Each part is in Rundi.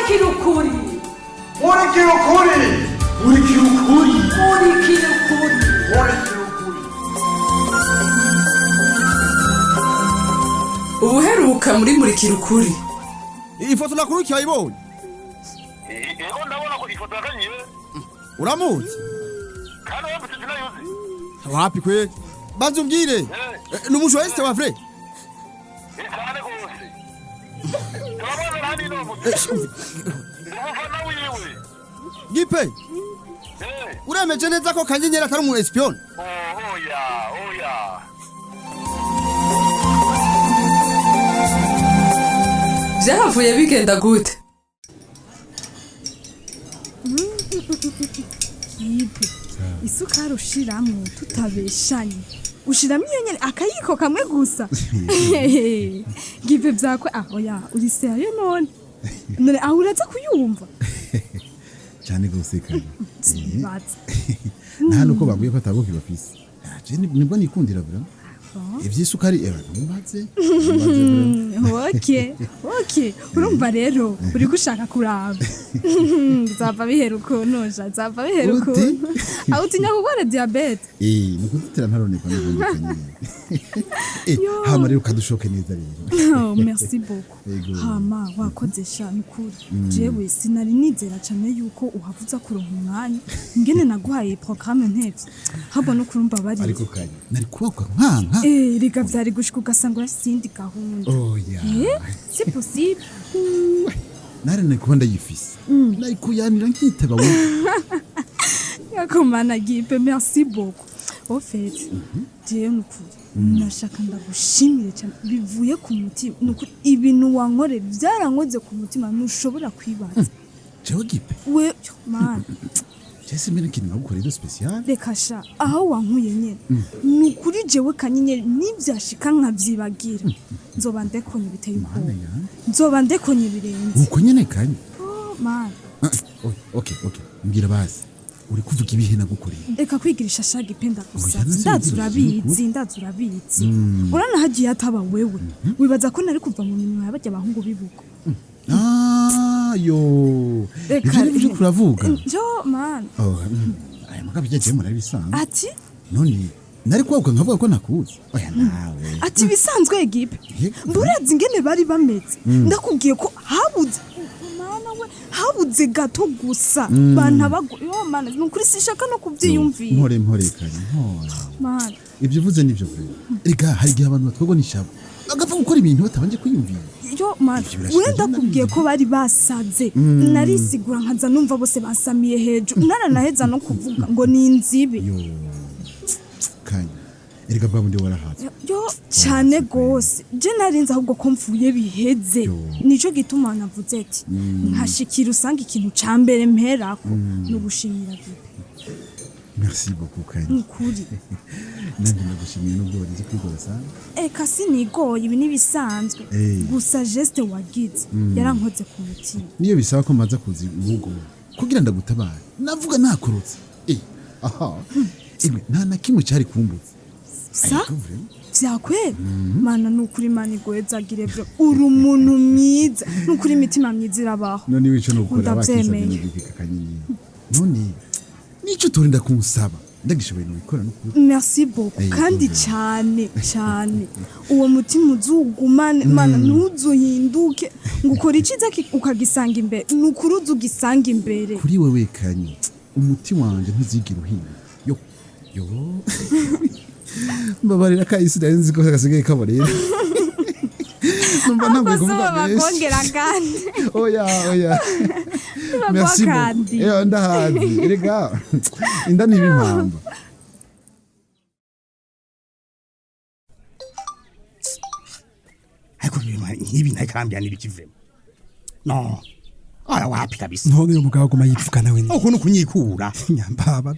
murikira ukuri murikira ukuri murikira ukuri murikira ukuri murikira ukuri. ubuheruka muri murikira ukuri. Iyi foto nakurikiye ayibonye? Yego ndabona ko ifoto yakanyiwe. Uramuzi? Kandi wewe sinayuzi. Wapi kwe? Bazumbwire. N'umujournaliste wa vrai? Cyane gose. Turabona nani no muzi. Umufana wiwe. Gipe. Uremeje neza ko kanyenyera atari umu espion? Oya, oya. Byahavuye bigenda gute? Gipe, isukari ushiramwo tutabeshanye. Ushiramwo iyo nyene akayiko kamwe gusa. Gipe byakwe oya, uri serieux none? None aho uraza kuyumva? Cyane gose kandi. Sibatse. Nta nuko baguye ko atabuki bafise. Nibwo nikundira bra. Ivyisukari mubaze. Okay. Urumva rero uri gushaka kuraba. Zava bihera ukuntu, zava bihera ukuntu. Aho utinya kugwara diabete. Nukuzitira ntaroneka n'ibindi. Hama rero kadushoke neza rero. Oh, merci beaucoup. Hama wakoze shanu kuri. Jewe sinari nizera cyane yuko uhavuza kuronka umwanya. Ngene naguhaye programme ntevye. Habo no kurumva bari. Ariko kanye. Nari kubakwa nkanka. Reka vyari gushika ugasanga sindi gahunda. C'est possible. Nari nakubanda yifise. Nari kuyanira nkitaba wowe. Yakomana Gipe, merci beaucoup. Au fait, Dieu nukuri. Nashaka ndagushimire cyane bivuye ku mutima. Nukuri ibintu wankore byarankoze ku mutima ntushobora kwibaza. Jewe Gipe. We man. Jesse mbere kintu nagukorera special. Reka sha aho wankuye nyene. Nukuri jewe kanyenyeri nivyashika nkavyibagira. Nzoba ndekonye biteye ubwoba. Nzoba ndekonye birenze. Uko nyene kanye. Oh man. Okay. Mbwira basi. Uri kuvuga ibihe nagukorera. Reka kwigirisha shaga ipenda gusa. Ndazurabizi. Urana hagiye ataba wewe. Wibaza ko nari kuva mu minwe y'abajya abahungu bibuko. Yo. Ibyo kuravuga. Jo man. Aya magabije je murabisanzwe. Ati? None nari kwaguka nkavuga ko nakuzi. Oya nawe. Ati bisanzwe Gipe. Mburazi ingene bari bameze. Ndakubwiye ko habuze gato gusa bantabago yo mana nukuri sishaka no kuvyiyumvira mpore kanye mana ibyo uvuze nivyo vure ega hari gihe abantu batwogo nishabo agapfa gukora ibintu batabanje kwiyumvira yo mana wenda kubwiye ko bari basaze narisigura nkaza numva bose basamiye hejuru naranaheza no kuvuga ngo ni inzibe yo kanye erega bwabundi warahaze yo cyane gose je narinze ahubwo ko mvuye biheze nico gituma navuze ati nkashikira usanga ikintu ca mbere mperako no gushimira Gipe. Merci beaucoup kanye nkuri nandi nagushimiye nubwo warize kwigora sana eka sinigoye ibi nibisanzwe gusa geste wagize yarankoze ku mutima niyo bisaba ko maza kuzi ubugo kugira ndagutabara navuga nakorotse aha nta na kimwe cyari kumbuza sa vyakwera mana nukuri mana igwezagire bro uri umuntu mwiza nukuri imitima myiza irabaho none wico nokora bakisabye n'igika kanyini none nico turinda kunsaba ndagishoboye no bikora nukuri merci beaucoup kandi cyane uwo mutima uzugumane mana ntuzuhinduke ngukora iciza ukagisanga imbere nukuri uzugisanga imbere kuri wewe kanye umuti wanje ntuzigira uhinda yo mbabarira kahise nzi ko kasigaye kaborera numva ntabwo kuvuga bakongera kandi oya merci beaucoup ndahazi rega inda ni bimpamba ariko ibi ntakambya nibikivemo no aya wapi kabisa none uyo mugabo guma yipfuka nawe ni uko nukunyikura nyambaba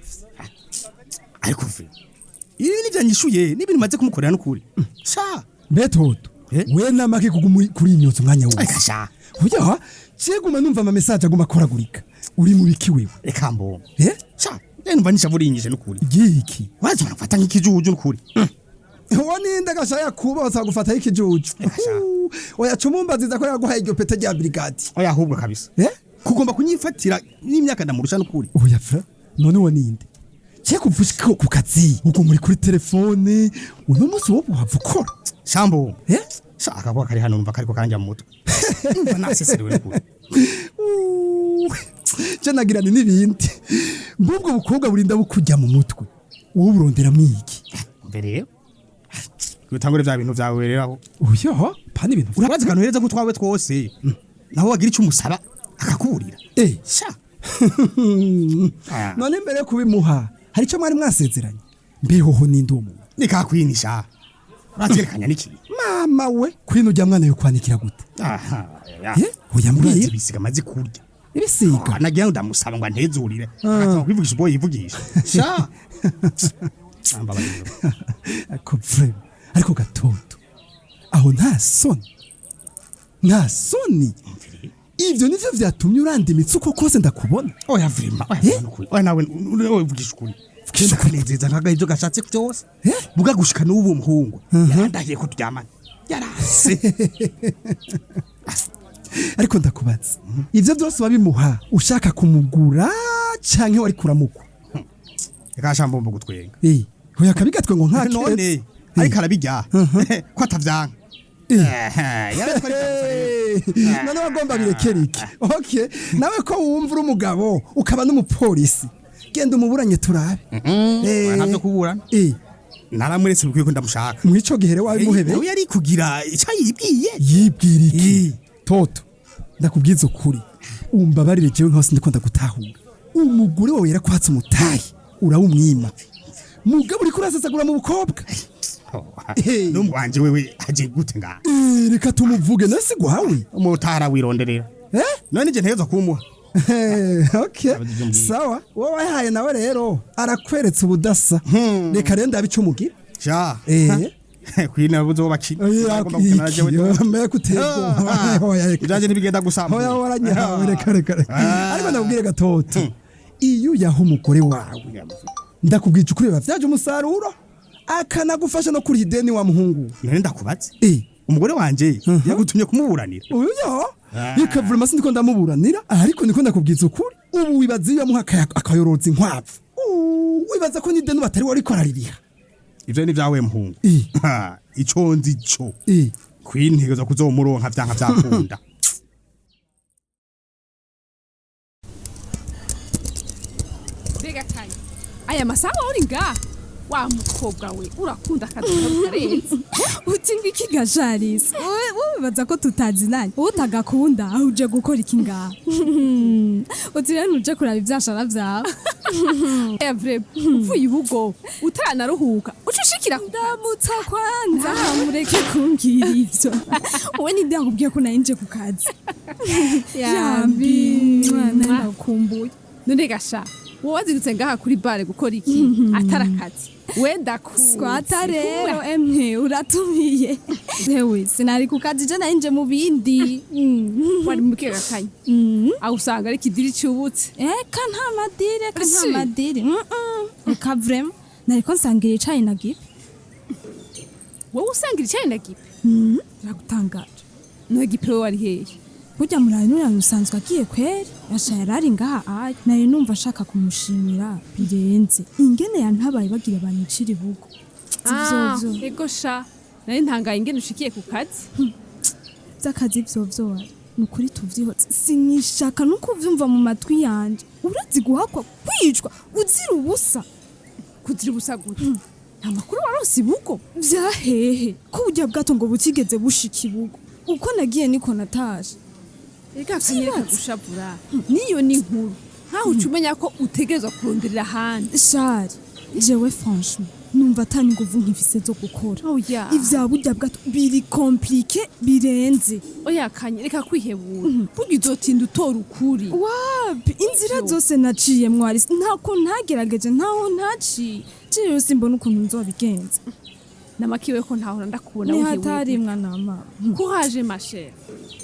ariko ve ibi ni byanyishuye n'ibintu maze kumukorera n'ukuri sha metodo we namake kuri inyotso mwanya wose ariko sha ujya cyeguma numva ama message aguma koragurika uri mu biki wewe reka mbo sha numva nishavurinyije n'ukuri giki waje urafata nk'ikijuju n'ukuri uwo ninde gashaya kuboza gufata ikijuju oya cumumbaziza ko yaguhaye iryo pete rya brigade oya ahubwo kabisa kugomba kunyifatira n'imyaka ndamurusha n'ukuri oya fra none uwo ninde cye kuvushika ku kazi uko muri kuri telefone uno munsi wo buhava ukora shambo shaka kwa kari hano numva kariko kanja mu mutwe numva naseserewe n'ukuri je nagirana n'ibindi mbubwo bukobwa burinda bukujya mu mutwe wowe burondera mwiki mbere gutangura vya bintu vyawe rero oya pani ibintu urabazi kantu hereza ko twawe twose naho wagira icyo umusaba akakuburira sha none mbere kubimuha hari icyo mwari mwasezeranye mbeho ninde uwo nikakwinisha uraterekanya niki mama we kwino ujya mwana yo kwanikira gute oya mbwira bisiga amazi kurya ibisiga nagira ndamusaba ngo antezurire akatanga kwivugisha ubwo yivugisha sha amba bariro ako frame ariko gatoto aho nta soni ivyo nivyo vyatumye urandimitse uko kose ndakubona oya vrima oya nawe uvugisha ukuri kenda kanezeza nkaga ivyo gashatse byose buga gushika n'ubu muhungu yarandahiye ko turyamana yarase ariko ndakubaza ivyo byose babimuha ushaka kumugura canke wari kuramukwa reka shambombo gutwenga oya kabigatwe ngo nkake none ariko arabijya ko atavyanka none wagomba birekera iki okay nawe ko wumva uri umugabo ukaba n'umupolisi genda umuburanye turabe ntabyo kuburana naramuretse bikwiye ko ndamushaka mwico gihere wabimuhebe we yari kugira icyo yibwiye yibwira iki toto ndakubwiza ukuri umbabarire jewe nkose ndikunda gutahura umugore wawe yarakwatse umutayi urawumwima mugabo uri kurasesagura mu bukobwa n'umwanje wewe aje gute nga reka tumuvuge nasi gwawe umutara wironderera none je nteza kumuha okay sawa wowe wahaye nawe rero arakweretse ubudasa reka renda abicumugira ja kwina buzo bakina agomba gukina naje wewe me kutego ujanje nibigenda gusamba hoya waranyawe reka ariko ndabwire gatoto iyo yaho umugore wawe ndakubwije ukuri bavyaje umusaruro akanagufasha no kuri ideni wa muhungu none ndakubatse umugore wanje yagutumye kumuburanira uyo ikavura masi ndiko ndamuburanira ariko niko ndakubwiza ukuri ubu wibaza iyo yamuha akayoroza inkwavu wibaza ko n'ideni batari wari koraririha ivyo ni vyawe muhungu ico nzi cyo kwintegeza kuzomuronka vyanka vyakunda Bega kanya aya masaha uri nga wa mukobwa we urakunda akazi karenze uti ngiki gajarisi wowe bibaza ko tutazinanye utagakunda aho uje gukora iki ngaha uti rero uje kuraba ivyashara vyawe evre uvuye ubugo utaranaruhuka ucushikira ndamutsa kwanza mureke kumbwira ivyo wowe ninde yakubwiye ko narinje ku kazi yambi mwana ndakumbuye none gasha wowe wazirutse ngaha kuri bare gukora iki atarakazi wenda swata rero emwe uratumiye hewe sinari ku kazi je narinje mu bindi wari mukega kanya aho usanga ari kidiri cyubutse eka nta madire eka vraiment nariko nsangira icayi na gipe wowe usangira icayi na gipe biragutangaje no gipe we wari hehe burya murari usanzwe agiye kweri yasha yarari ngaha ayi nari numva ashaka kumushimira birenze ingene yantabaye bagira abanicira ibugo ego sha nari ntangaye ingene ushikiye ku kazi by'akazi vyovyo nukuri tuvyihoze sinishaka no kuvyumva mu matwi yanje urazi guhakwa kwicwa uzira ubusa kuzira ubusa gute nta makuru waronse ibugo vyahehe ko burya bwato ngo butigeze bushika ibugo uko nagiye niko natashe Ega kanyereka gushavura niyo ni nkuru nkaho ucumenya ko utegerezwa kuronderera ahandi shari jewe franchement numva atani nguvu nkifise zo gukora ivya burya bwato biri compliqué birenze oya kanyereka kwihebura burya uzotinda utora ukuri wapi inzira zose naciye mwari ntako ntagerageje ntaho ntaciye jewe simbona ukuntu nzobigenza namakiwe ko ntahora ndakubona ni hatari mwana mama courage ma chère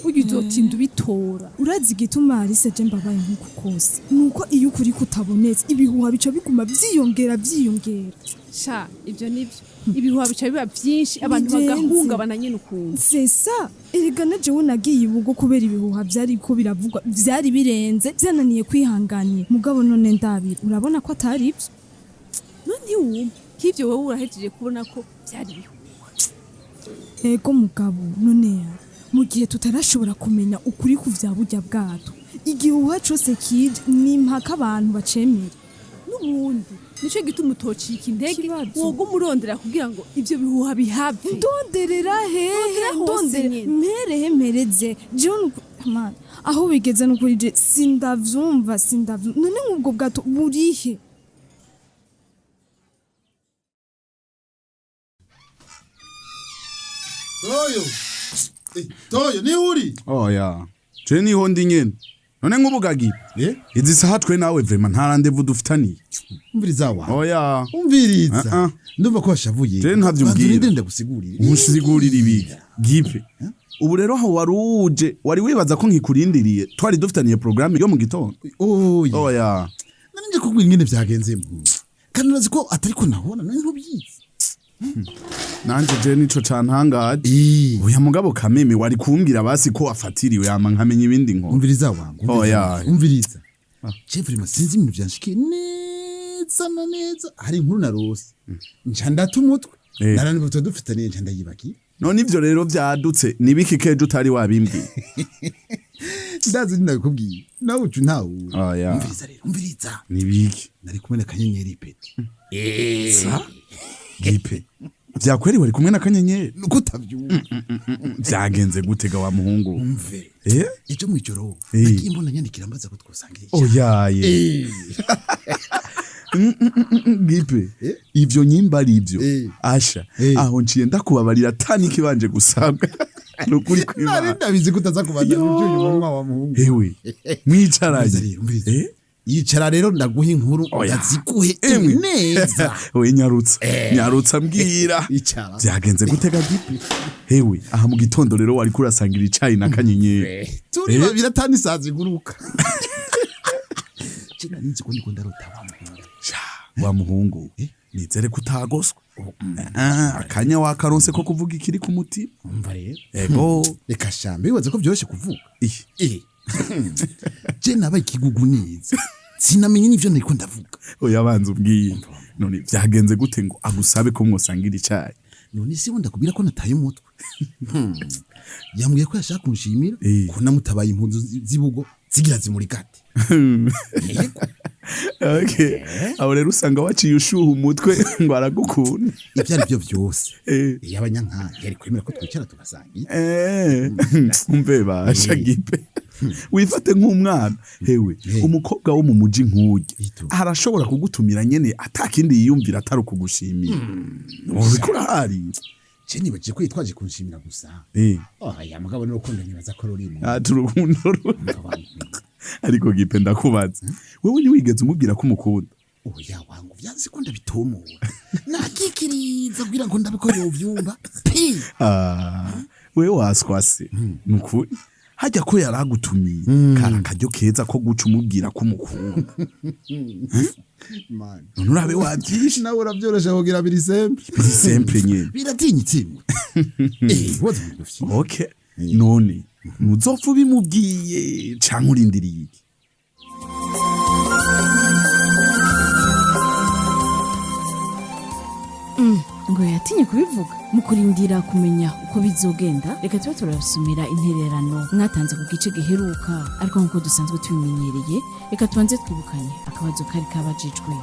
uyu uzotinda ubitora urazi igituma Alice je mbabaye nkuko kose nuko iyo ukuri kutabonetse ibihuha bica biguma vyiyongera sha ivyo nivyo ibihuha bica biba vyinshi abantu bagahungabana nyene ukuntu c'est ça erega naje nagiye ibugo kubera ibihuha vyari ko biravugwa vyari birenze byananiye kwihanganiye mugabo none ndabira urabona ko atari ivyo none wumva kivyo wowe urahejeje kubona ko byari bihuha ego mugabo none mu gihe tutarashobora kumenya ukuri ku vya burya bwato igihuha cose kije ni impaka abantu bacemera n'ubundi nico gituma utocika intege wogo murondera kugira ngo ivyo bihuha bihave ndonderera hehe mpereze John man aho bigeze no kuri je sindavyumva none nk'ubwo bwato burihe Toyo ni uri? Oya. Je niho ndi nyene. None nk'ubugagi. Izi saha twe nawe vraiment nta rendez-vous dufitaniye. Umviriza wa. Oya. Umviriza. Ndumva ko washavuye. Je ntavyumbwira. Ndenda gusigurira. Unsigurira ibiki? Gipe. Ubu rero aho waruje wari wibaza ko nkikurindiriye twari dufitaniye programme yo mu gitondo. Oya. Nanje kugwira ingene vyagenze mu. Kandi urazi ko atari ko nabona none ntubyizi. Nanje je nico cantangaje. Oya mugabo kameme wari kumbwira basi ko afatiriwe yama nkamenya ibindi nko. Umviriza wangu. Oya. Umviriza. Chef rima sinzi ibintu byanshikiye neza na neza. Hari inkuru na rose. Ncanda umutwe. Narani buto dufitaniye ncanda yibaki. None ivyo rero vyadutse nibiki keje utari wabimbwiye. Ndazi ndakubwiye. Nawe ucu ntawe. Oya. Umviriza rero, umviriza. Nibiki? Nari kumwe na kanyenyeri peti. Sa? Gipe. Vyakweri wari kumwe na kanyenyeri? Nuko utavyumva. Vyagenze gutega wa muhungu. Umve. Ejo mwijoro nakimbona nyandikira mbaza ko twosangira. Oyaye. Gipe. Ivyo nyimba ari ivyo. Asha. Aho nciye ndakubabarira tani kibanje gusabwa. Nukuri kwima. Nari ndabizi kutaza kubana n'uyu munwa wa muhungu. Ewe. Mwicaranye. Yicara rero ndaguha inkuru ndaziguhe neza. We nyarutsa mbwira. Vyagenze gutega Gipe. Hewe aha mu gitondo rero wari kurasangira icayi na kanyenyeri. Turi babira tani sazi guruka. Cina ninzi ko ndiko ndarota wa muhungu. Wa muhungu. Nizere kutagoswa. Akanya wakaronse ko kuvuga ikiri ku mutima. Umva rero. Ego. Reka shambe bibaza ko byoroshye kuvuga. Je nabaye ikigugu neza. Sinamenye n'ivyo nariko ndavuga. Oya banza ubwiye. None vyagenze gute ngo agusabe ko mwosangira icayi? None se wenda kubira ko nataye umutwe. Yambwiye ko yashaka kunshimira ko namutabaye impunzu zibugo zigira zimuri gati. Okay. Aho rero usanga waciye ushuha umutwe ngo aragukunda. Ivyari byo byose. Yabanyanka yari kwemera ko twicara tugasangira. Umbe basha Gipe. Wifate nk'umwana. Hewe umukobwa wo mu muji nk'uje arashobora kugutumira nyene atakindi yiyumvira atari kugushimira. Urikura hari. Cheni baje ko yitwaje kunshimira gusa. Ya mugabo n'urukundo nibaza ko rurimo. Turukundo. Ariko Gipe ndakubaza. Wewe ni wigeze umubwira ko umukunda? Oya wangu vyanze ko ndabitomora. Nakikiriza kugira ngo ndabikore uvyumva. Wewe waswase. Nukuri. Hajya ko yaragutumiye karakaryo keza ko guca umubwira ko umukunda. Man. None urabe wabyishe nawe uravyorosha kugira biri simple nyene. Biratinyitse. Woza ngufye. Okay. None nuzopfu bimubwiye canke urindiriye iki? Ngo yatinye kubivuga mu kurindira kumenya uko bizogenda. Reka tuba turasumira intererano mwatanze ku gice giheruka, ariko nkuko dusanzwe tubimenyereye reka tubanze twibukanye akabazo kari kabajijwe.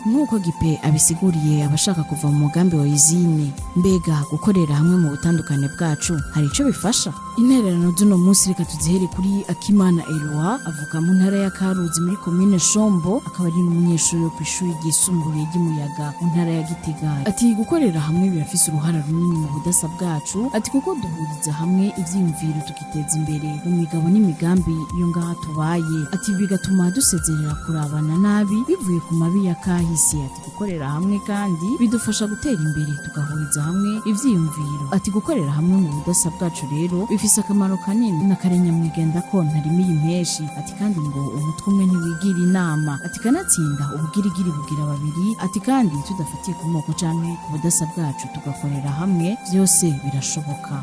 Nkuko Gipe abisiguriye abashaka kuva mu mugambi wa izine, mbega gukorera hamwe mu butandukane bwacu hari ico bifasha? Intererano duno munsi reka tuzihere kuri Akimana Eloi, avuka mu ntara ya Karuzi muri commune Shombo, akaba ari n'umunyeshuri wo kwishuri ryisumbuye ry'Umuyaga mu ntara ya Gitega. Ati gukorera hamwe birafise uruhara runini mu budasa bwacu, ati kuko duhuriza hamwe ivyiyumviro tukiteza imbere mu migabo n'imigambi iyo ngaha tubaye. Ati bigatuma dusezerera kurabana nabi bivuye ku mabi ya kahi kahise ati gukorera hamwe kandi bidufasha gutera imbere tugahuriza hamwe ivyiyumviro ati gukorera hamwe mu budasa bwacu rero bifise akamaro kanini nakarenya mwigenda ko ntarimiye impeshi ati kandi ngo umutwe umwe ntiwigira inama ati kanatsinda ubugirigiri bugira babiri ati kandi tudafatiye ku moko canke ku budasa bwacu tugakorera hamwe byose birashoboka.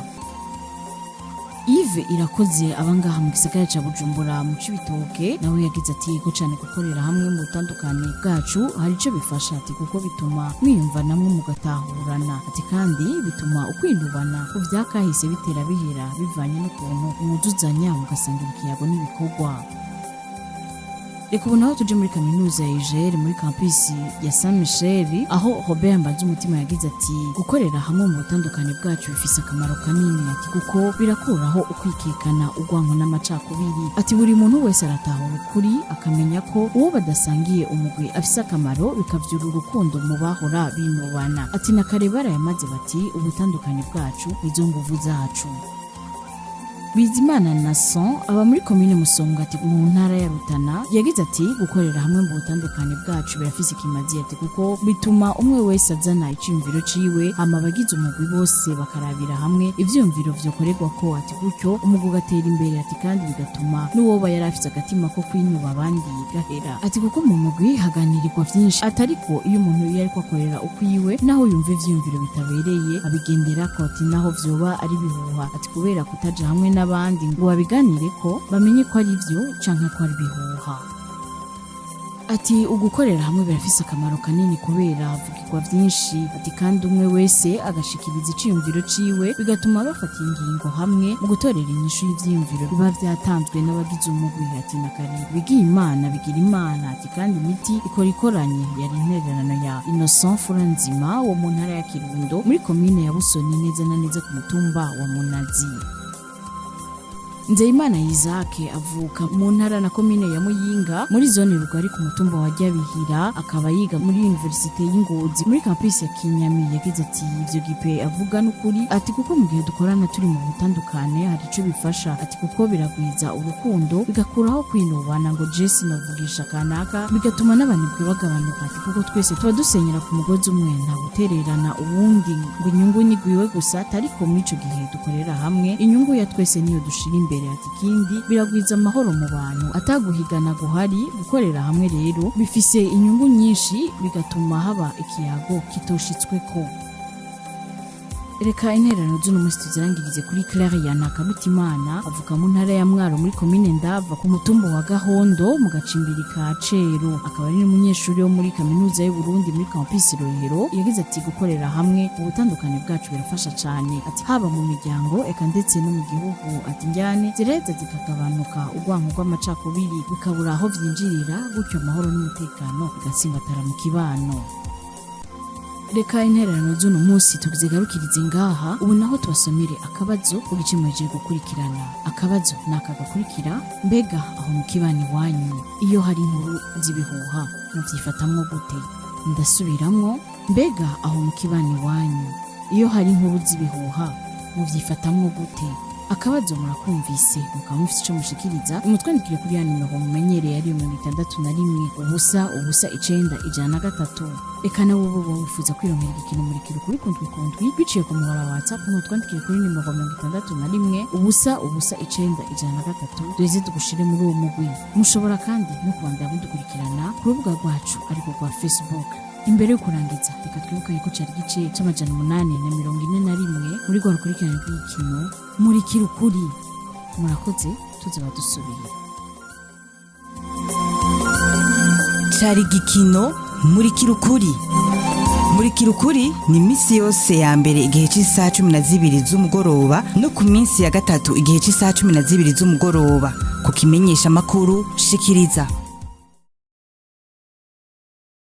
Ive irakoze abangaha mu gisagara ca Bujumbura mu Cibitoke nawe yagize ati yego cyane gukorera hamwe mu butandukane bwacu hari ico bifasha ati kuko bituma mwiyumva namwe mugatahurana ati kandi bituma ukwindubana ku vyakahise bitera bihera bivanye n'ukuntu umuduzanya mugasangira ikiyago n'ibikorwa. Reka ubu naho tuje muri kaminuza ya igihe muri campus ya Saint Michel aho Robert Mbanze umutima yagize ati gukorera hamwe mu butandukane bwacu bifise akamaro kanini ati kuko birakuraho ukwikekana urwanko n'amacakubiri ati buri muntu wese aratahura ukuri akamenya ko uwo badasangiye umugwi afise akamaro bikavyura urukundo mu bahora binubana ati nakarebara yamaze bati ubutandukane bwacu nizo nguvu zacu. Bizimana Nason aba muri commune Musonga ati mu ntara ya Rutana yagize ati gukorera hamwe mu butandukane bwacu birafise ikimazi ati kuko bituma umwe wese azana iciyumviro ciwe hama abagize umugwi bose bakarabira hamwe ivyumviro vyokorerwa ko ati gutyo umugwi ugatera imbere ati kandi bigatuma n'uwoba yarafise agatima ko kwinyuba abandi gahera ati kuko mu mugwi haganirirwa vyinshi atariko iyo umuntu yariko akorera ukwiwe naho yumva ivyumviro bitabereye abigendera ko ati naho vyoba ari bihuha ati kubera kutaja hamwe n'abandi ngo babiganire ko bamenye ko ari byo canke ko ari bihuha. Ati ugukorera hamwe birafise akamaro kanini kubera havugirwa vyinshi ati kandi umwe wese agashikiriza iciyumviro ciwe bigatuma bafata ingingo hamwe mu gutorera inyishu y'ivyiyumviro biba vyatanzwe n'abagize umugwi ati nakari bigira imana ati kandi imiti ikora ikoranye yari intererano ya Innocent Furanzima wo mu ntara ya Kirundo muri commune ya Busoni neza na neza ku mutumba wa Munazi. Nzeyimana Isaac avuka mu ntara na commune ya Muyinga muri zone Rugari ku mutumba wa Ryabihira akaba yiga muri Université y'Ingozi muri campus ya Kinyami yagize ati ivyo gipe avuga n'ukuri ati kuko mu gihe dukorana turi mu butandukane hari ico bifasha ati kuko biragwiza urukundo bigakuraho kwinubana ngo Jesse novugisha kanaka bigatuma n'abanibwe bagabanuka ati kuko twese tuba dusenyera ku mugozi umwe nta gutererana uwundi ngo inyungu nigwiwe gusa ariko muri ico gihe dukorera hamwe inyungu ya twese niyo dushira imbere ati kindi biragwiza amahoro mu bantu ataguhigana guhari gukorera hamwe rero bifise inyungu nyinshi bigatuma haba ikiyago kitoshitsweko. Reka intererano z'uno musi tuzirangirize kuri Claire ya Nakarutimana avuka mu ntara ya Mwaro muri commune Ndava ku mutumba wa Gahondo mu gacimbiri ka Cero akaba ari umunyeshuri wo muri kaminuza y'u Burundi muri campus Rohero yagize ati gukorera hamwe ubutandukane bwacu birafasha cyane ati haba mu miryango eka ndetse no mu gihugu ati njyane zireza zikagabanuka urwanko rw'amacakubiri bikabura aho vyinjirira gutyo amahoro n'umutekano bigatsimbatara mu kibano. Reka intererano z'uno musi tuzigarukirize ngaha ubu naho tubasomere akabazo ugicemeje gukurikirana akabazo nakagakurikira mbega aho mu kibani wanyu iyo hari inkuru z'ibihuha muvyifatamwo gute ndasubiramwo mbega aho mu kibani wanyu iyo hari inkuru z'ibihuha muvyifatamwo gute akabazo murakumvise mukaba mufite ico mushikiriza umutwandikire kuri ya nimero mumenyereye ari 61 ubusa 9 eka nawe ubu wifuza kwirongera igikino murikira kuri kundwi biciye ku muhora wa WhatsApp mutwandikire kuri nimero 61 ubusa 9 duheze tugushire muri uwo mugwi mushobora kandi no kubandanya mudukurikirana ku rubuga rwacu ariko rwa Facebook. Imbere yo kurangiza reka twibuke ko cari gice c'amajana 841 muri rwa rukurikirana rw'igikino murikira ukuri murakoze tuzoba dusubiye. Cari gikino murikira ukuri. Murikira ukuri ni misi yose ya mbere igihe cy'isaha 12 z'umugoroba no ku minsi ya gatatu igihe cy'isaha 12 z'umugoroba ku kimenyesha makuru shikiriza.